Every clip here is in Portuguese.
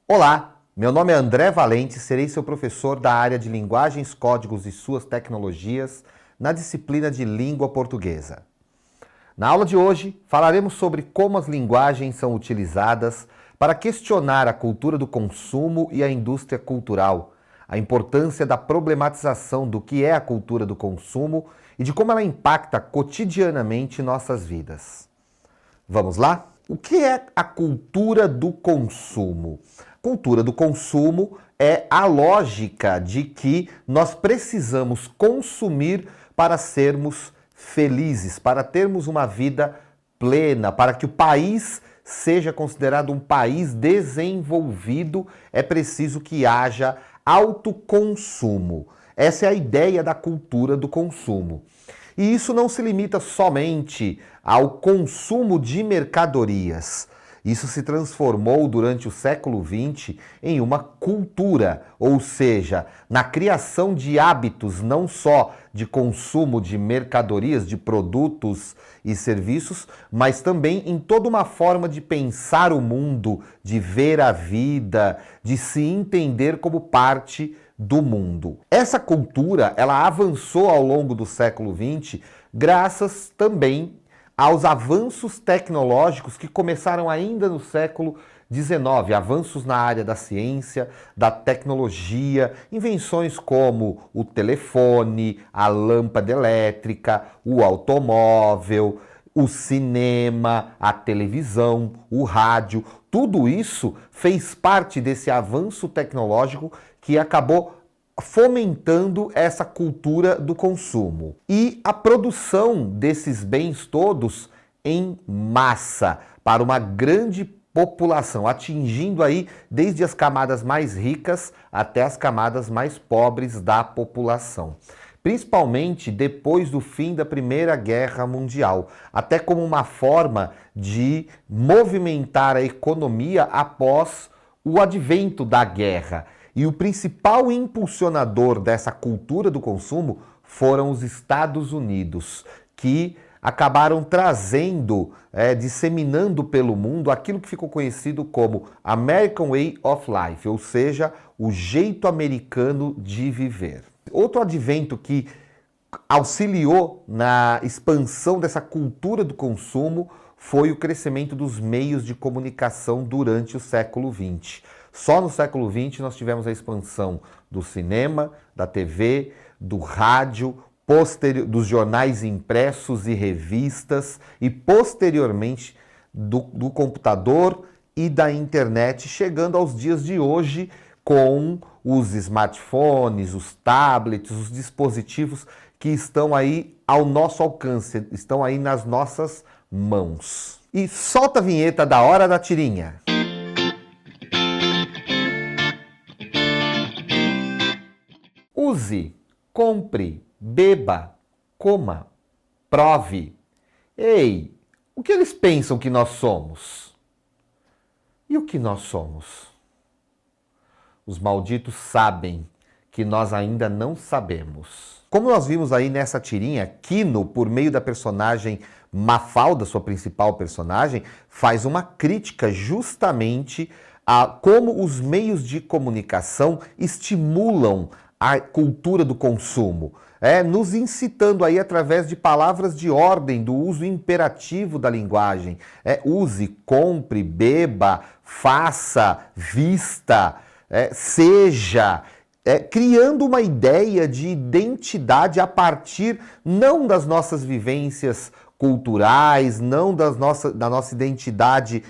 Olá, meu nome é André Valente, serei seu professor da área de Linguagens, Códigos e suas tecnologias na disciplina de Língua Portuguesa. Na aula de hoje, falaremos sobre como as linguagens são utilizadas para questionar a cultura do consumo e a indústria cultural, a importância da problematização do que é a cultura do consumo e de como ela impacta cotidianamente nossas vidas. Vamos lá? O que é a cultura do consumo? Cultura do consumo é a lógica de que nós precisamos consumir para sermos felizes, para termos uma vida plena, para que o país seja considerado um país desenvolvido, é preciso que haja autoconsumo. Essa é a ideia da cultura do consumo. E isso não se limita somente ao consumo de mercadorias. Isso se transformou durante o século XX em uma cultura, ou seja, na criação de hábitos não só de consumo de mercadorias, de produtos e serviços, mas também em toda uma forma de pensar o mundo, de ver a vida, de se entender como parte do mundo. Essa cultura, ela avançou ao longo do século XX, graças também aos avanços tecnológicos que começaram ainda no século XIX, avanços na área da ciência, da tecnologia, invenções como o telefone, a lâmpada elétrica, o automóvel, o cinema, a televisão, o rádio, tudo isso fez parte desse avanço tecnológico que acabou fomentando essa cultura do consumo. E a produção desses bens todos em massa para uma grande população, atingindo aí desde as camadas mais ricas até as camadas mais pobres da população. Principalmente depois do fim da Primeira Guerra Mundial, até como uma forma de movimentar a economia após o advento da guerra. E o principal impulsionador dessa cultura do consumo foram os Estados Unidos, que acabaram trazendo, disseminando pelo mundo aquilo que ficou conhecido como American Way of Life, ou seja, o jeito americano de viver. Outro advento que auxiliou na expansão dessa cultura do consumo foi o crescimento dos meios de comunicação durante o século XX. Só no século XX nós tivemos a expansão do cinema, da TV, do rádio, dos jornais impressos e revistas e posteriormente do computador e da internet, chegando aos dias de hoje com os smartphones, os tablets, os dispositivos que estão aí ao nosso alcance, estão aí nas nossas mãos. E solta a vinheta da Hora da Tirinha. Use, compre, beba, coma, prove. Ei, o que eles pensam que nós somos? E o que nós somos? Os malditos sabem que nós ainda não sabemos. Como nós vimos aí nessa tirinha, Quino, por meio da personagem Mafalda, sua principal personagem, faz uma crítica justamente a como os meios de comunicação estimulam a cultura do consumo, nos incitando aí através de palavras de ordem, do uso imperativo da linguagem. Use, compre, beba, faça, vista, seja, criando uma ideia de identidade a partir não das nossas vivências culturais, não da nossa identidade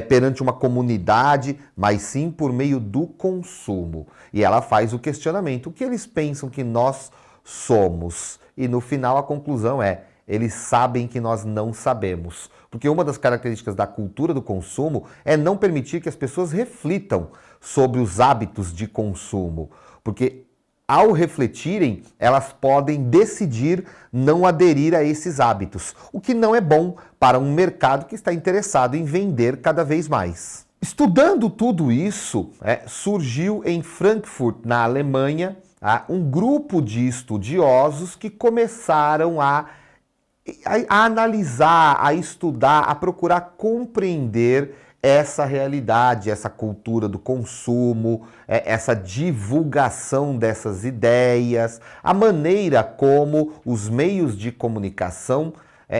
perante uma comunidade, mas sim por meio do consumo. E ela faz o questionamento: o que eles pensam que nós somos? E no final a conclusão é: eles sabem que nós não sabemos. Porque uma das características da cultura do consumo é não permitir que as pessoas reflitam sobre os hábitos de consumo. Porque ao refletirem, elas podem decidir não aderir a esses hábitos, o que não é bom para um mercado que está interessado em vender cada vez mais. Estudando tudo isso, surgiu em Frankfurt, na Alemanha, um grupo de estudiosos que começaram a analisar, a estudar, a procurar compreender essa realidade, essa cultura do consumo, essa divulgação dessas ideias, a maneira como os meios de comunicação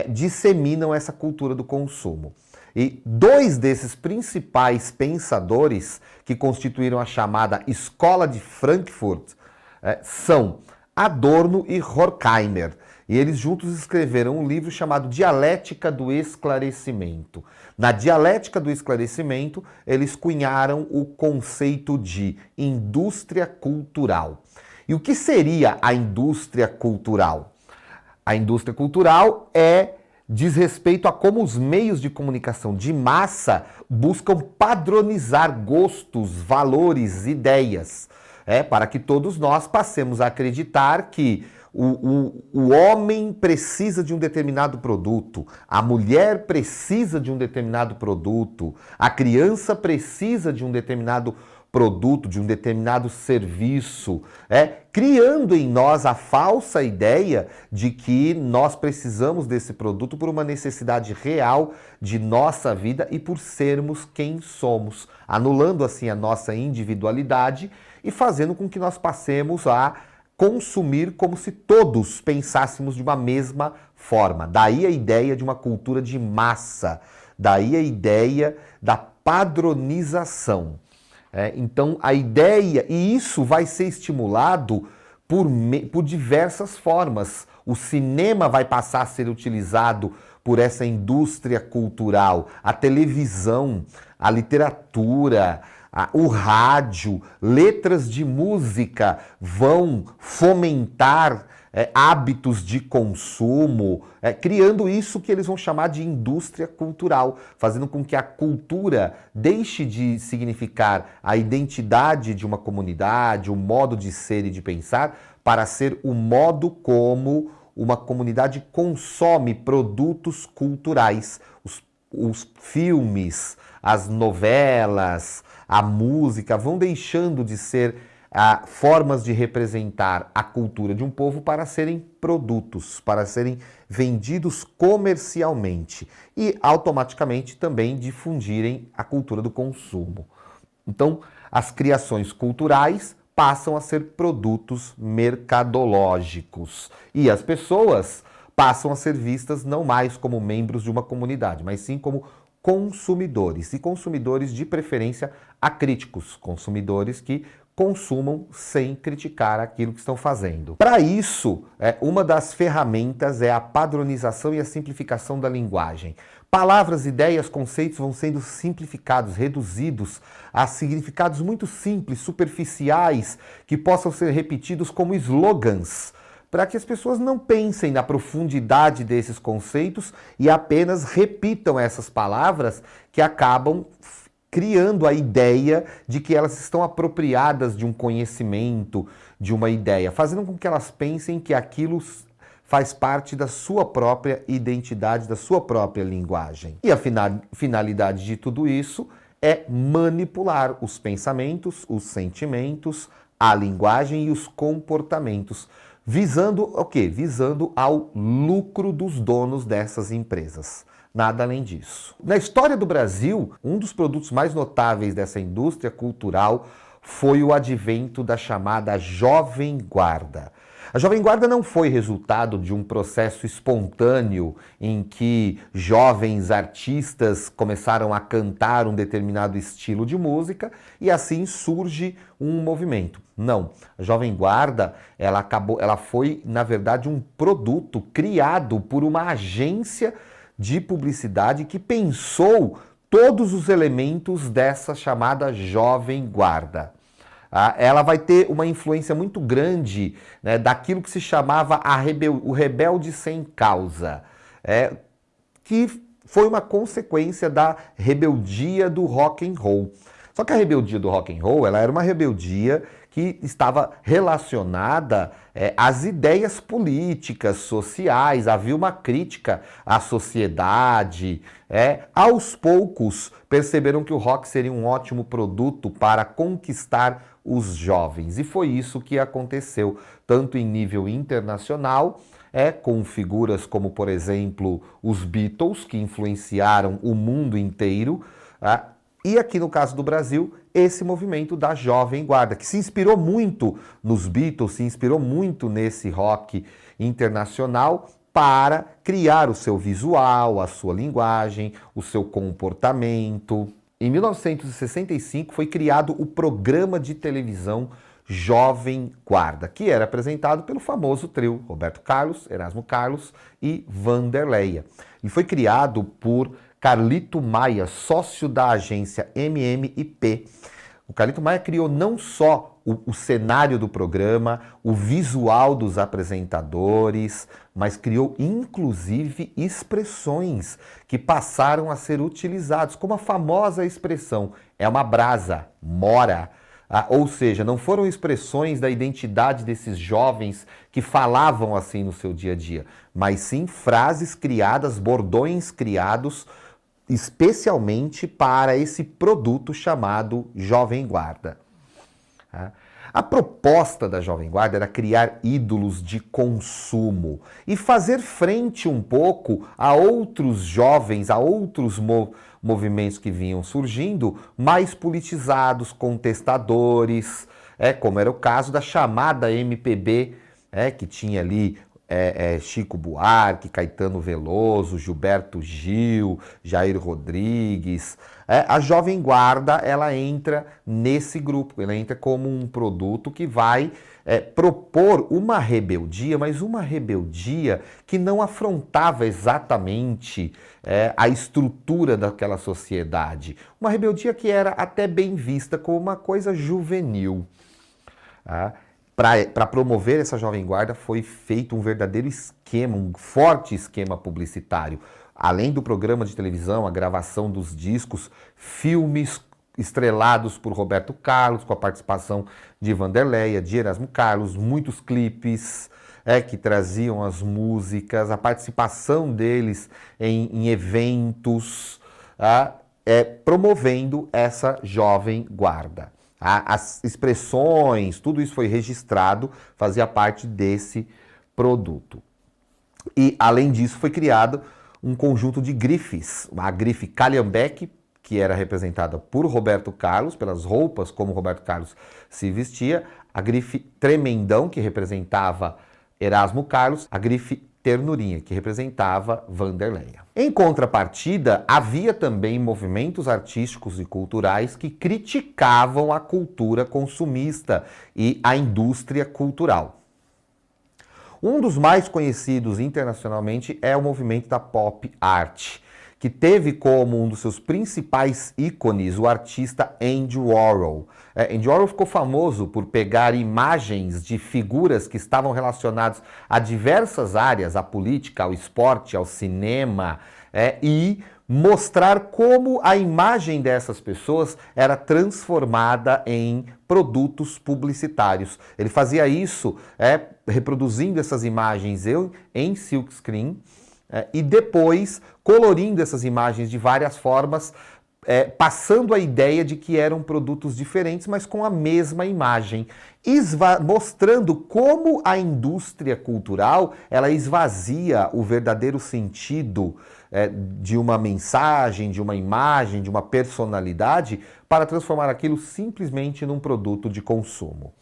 disseminam essa cultura do consumo. E dois desses principais pensadores que constituíram a chamada Escola de Frankfurt são Adorno e Horkheimer. E eles juntos escreveram um livro chamado Dialética do Esclarecimento. Na Dialética do Esclarecimento, eles cunharam o conceito de indústria cultural. E o que seria a indústria cultural? A indústria cultural diz respeito a como os meios de comunicação de massa buscam padronizar gostos, valores, ideias, para que todos nós passemos a acreditar que o homem precisa de um determinado produto, a mulher precisa de um determinado produto, a criança precisa de um determinado produto, de um determinado serviço, criando em nós a falsa ideia de que nós precisamos desse produto por uma necessidade real de nossa vida e por sermos quem somos, anulando assim a nossa individualidade e fazendo com que nós passemos a consumir como se todos pensássemos de uma mesma forma. Daí a ideia de uma cultura de massa, daí a ideia da padronização. Então a ideia, e isso vai ser estimulado por diversas formas. O cinema vai passar a ser utilizado por essa indústria cultural, a televisão, a literatura, o rádio, letras de música vão fomentar hábitos de consumo, criando isso que eles vão chamar de indústria cultural, fazendo com que a cultura deixe de significar a identidade de uma comunidade, o modo de ser e de pensar, para ser o modo como uma comunidade consome produtos culturais, os filmes, as novelas, a música vão deixando de ser formas de representar a cultura de um povo para serem produtos, para serem vendidos comercialmente e automaticamente também difundirem a cultura do consumo. Então, as criações culturais passam a ser produtos mercadológicos e as pessoas passam a ser vistas não mais como membros de uma comunidade, mas sim como consumidores, e consumidores de preferência acríticos, consumidores que consumam sem criticar aquilo que estão fazendo. Para isso, uma das ferramentas é a padronização e a simplificação da linguagem. Palavras, ideias, conceitos vão sendo simplificados, reduzidos a significados muito simples, superficiais, que possam ser repetidos como slogans, para que as pessoas não pensem na profundidade desses conceitos e apenas repitam essas palavras que acabam criando a ideia de que elas estão apropriadas de um conhecimento, de uma ideia, fazendo com que elas pensem que aquilo faz parte da sua própria identidade, da sua própria linguagem. E a finalidade de tudo isso é manipular os pensamentos, os sentimentos, a linguagem e os comportamentos, visando o quê? Visando ao lucro dos donos dessas empresas. Nada além disso. Na história do Brasil, um dos produtos mais notáveis dessa indústria cultural foi o advento da chamada Jovem Guarda. A Jovem Guarda não foi resultado de um processo espontâneo em que jovens artistas começaram a cantar um determinado estilo de música e assim surge um movimento. Não, a Jovem Guarda, ela foi, na verdade, um produto criado por uma agência de publicidade que pensou todos os elementos dessa chamada Jovem Guarda. Ela vai ter uma influência muito grande, né, daquilo que se chamava o rebelde sem causa, que foi uma consequência da rebeldia do rock and roll. Só que a rebeldia do rock and roll, ela era uma rebeldia que estava relacionada às ideias políticas, sociais, havia uma crítica à sociedade. Aos poucos, perceberam que o rock seria um ótimo produto para conquistar os jovens. E foi isso que aconteceu, tanto em nível internacional, com figuras como, por exemplo, os Beatles, que influenciaram o mundo inteiro, Tá? E aqui no caso do Brasil, esse movimento da Jovem Guarda, que se inspirou muito nos Beatles, se inspirou muito nesse rock internacional para criar o seu visual, a sua linguagem, o seu comportamento. Em 1965 foi criado o programa de televisão Jovem Guarda, que era apresentado pelo famoso trio Roberto Carlos, Erasmo Carlos e Vanderleia. Ele foi criado por Carlito Maia, sócio da agência MMIP. O Carlito Maia criou não só o cenário do programa, o visual dos apresentadores, mas criou inclusive expressões que passaram a ser utilizadas, como a famosa expressão "é uma brasa, mora". Ou seja, não foram expressões da identidade desses jovens que falavam assim no seu dia a dia, mas sim frases criadas, bordões criados especialmente para esse produto chamado Jovem Guarda. A proposta da Jovem Guarda era criar ídolos de consumo e fazer frente um pouco a outros jovens, a outros movimentos que vinham surgindo, mais politizados, contestadores, como era o caso da chamada MPB, que tinha ali Chico Buarque, Caetano Veloso, Gilberto Gil, Jair Rodrigues. A Jovem Guarda, ela entra nesse grupo, ela entra como um produto que vai propor uma rebeldia, mas uma rebeldia que não afrontava exatamente a estrutura daquela sociedade. Uma rebeldia que era até bem vista como uma coisa juvenil. Para promover essa Jovem Guarda foi feito um verdadeiro esquema, um forte esquema publicitário. Além do programa de televisão, a gravação dos discos, filmes estrelados por Roberto Carlos, com a participação de Vanderleia, de Erasmo Carlos, muitos clipes que traziam as músicas, a participação deles em eventos, promovendo essa Jovem Guarda. As expressões, tudo isso foi registrado, fazia parte desse produto. E, além disso, foi criado um conjunto de grifes. A grife Calhambeque, que era representada por Roberto Carlos, pelas roupas como Roberto Carlos se vestia. A grife Tremendão, que representava Erasmo Carlos. A grife Ternurinha, que representava Vanderleia. Em contrapartida, havia também movimentos artísticos e culturais que criticavam a cultura consumista e a indústria cultural. Um dos mais conhecidos internacionalmente é o movimento da pop art, que teve como um dos seus principais ícones o artista Andy Warhol. Andy Warhol ficou famoso por pegar imagens de figuras que estavam relacionadas a diversas áreas, à política, ao esporte, ao cinema, e mostrar como a imagem dessas pessoas era transformada em produtos publicitários. Ele fazia isso reproduzindo essas imagens em silkscreen, e depois colorindo essas imagens de várias formas, passando a ideia de que eram produtos diferentes, mas com a mesma imagem, mostrando como a indústria cultural ela esvazia o verdadeiro sentido de uma mensagem, de uma imagem, de uma personalidade, para transformar aquilo simplesmente num produto de consumo.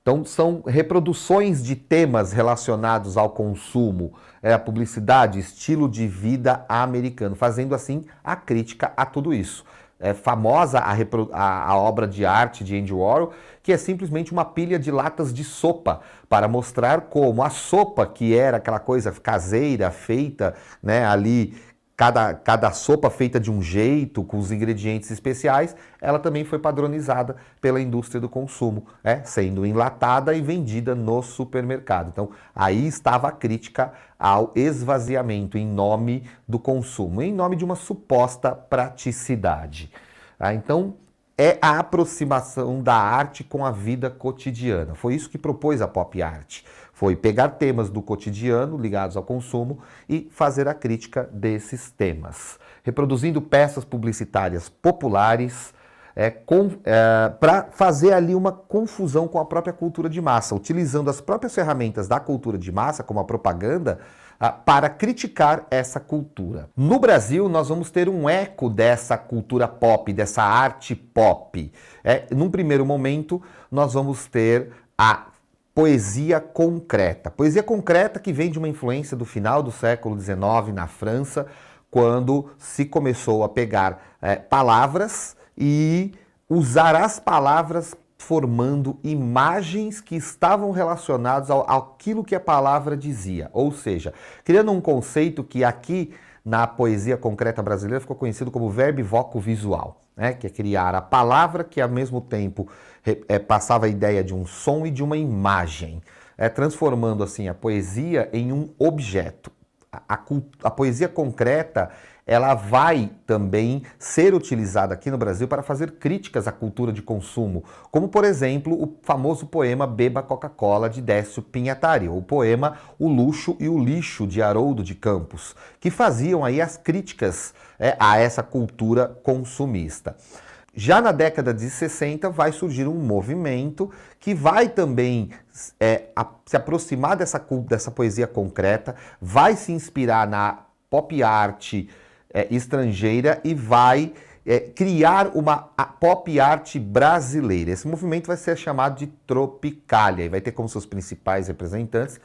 Então, são reproduções de temas relacionados ao consumo, a publicidade, estilo de vida americano, fazendo assim a crítica a tudo isso. É famosa a obra de arte de Andy Warhol, que é simplesmente uma pilha de latas de sopa, para mostrar como a sopa, que era aquela coisa caseira, feita ali, cada sopa feita de um jeito, com os ingredientes especiais, ela também foi padronizada pela indústria do consumo, sendo enlatada e vendida no supermercado. Então, aí estava a crítica ao esvaziamento em nome do consumo, em nome de uma suposta praticidade. Então, é a aproximação da arte com a vida cotidiana. Foi isso que propôs a pop art. Foi pegar temas do cotidiano ligados ao consumo e fazer a crítica desses temas. Reproduzindo peças publicitárias populares, para fazer ali uma confusão com a própria cultura de massa, utilizando as próprias ferramentas da cultura de massa, como a propaganda, para criticar essa cultura. No Brasil, nós vamos ter um eco dessa cultura pop, dessa arte pop. Num primeiro momento, nós vamos ter a poesia concreta. Poesia concreta que vem de uma influência do final do século XIX na França, quando se começou a pegar palavras e usar as palavras formando imagens que estavam relacionadas àquilo que a palavra dizia. Ou seja, criando um conceito que aqui na poesia concreta brasileira ficou conhecido como verbo voco visual, que é criar a palavra que ao mesmo tempo passava a ideia de um som e de uma imagem, transformando assim a poesia em um objeto. A poesia concreta, ela vai também ser utilizada aqui no Brasil para fazer críticas à cultura de consumo, como, por exemplo, o famoso poema Beba Coca-Cola, de Décio Pinhatari, ou o poema O Luxo e o Lixo, de Haroldo de Campos, que faziam aí as críticas a essa cultura consumista. Já na década de 60 vai surgir um movimento que vai também se aproximar dessa poesia concreta, vai se inspirar na pop art estrangeira e vai criar uma pop art brasileira. Esse movimento vai ser chamado de Tropicália e vai ter como seus principais representantes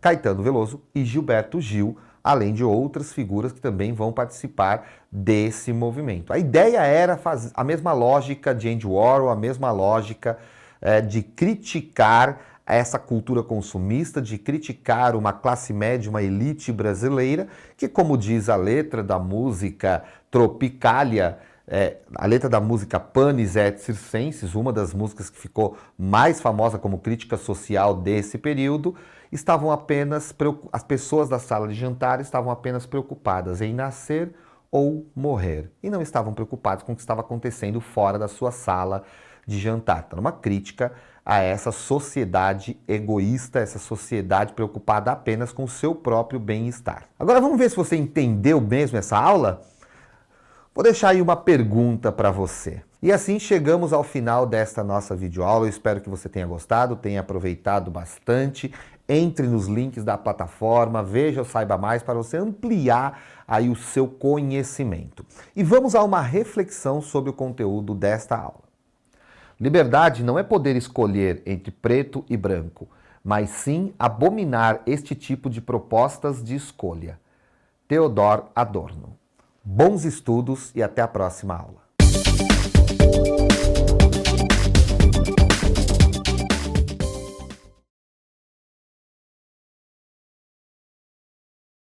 Caetano Veloso e Gilberto Gil, além de outras figuras que também vão participar desse movimento. A ideia era fazer a mesma lógica de Andy Warhol, a mesma lógica de criticar essa cultura consumista, de criticar uma classe média, uma elite brasileira, que, como diz a letra da música Tropicália, a letra da música Panis et Circenses, uma das músicas que ficou mais famosa como crítica social desse período, as pessoas da sala de jantar estavam apenas preocupadas em nascer ou morrer, e não estavam preocupadas com o que estava acontecendo fora da sua sala de jantar. Então, uma crítica a essa sociedade egoísta, essa sociedade preocupada apenas com o seu próprio bem-estar. Agora vamos ver se você entendeu mesmo essa aula? Vou deixar aí uma pergunta para você. E assim chegamos ao final desta nossa videoaula. Eu espero que você tenha gostado, tenha aproveitado bastante. Entre nos links da plataforma, veja o Saiba Mais para você ampliar aí o seu conhecimento. E vamos a uma reflexão sobre o conteúdo desta aula. Liberdade não é poder escolher entre preto e branco, mas sim abominar este tipo de propostas de escolha. Theodor Adorno. Bons estudos e até a próxima aula.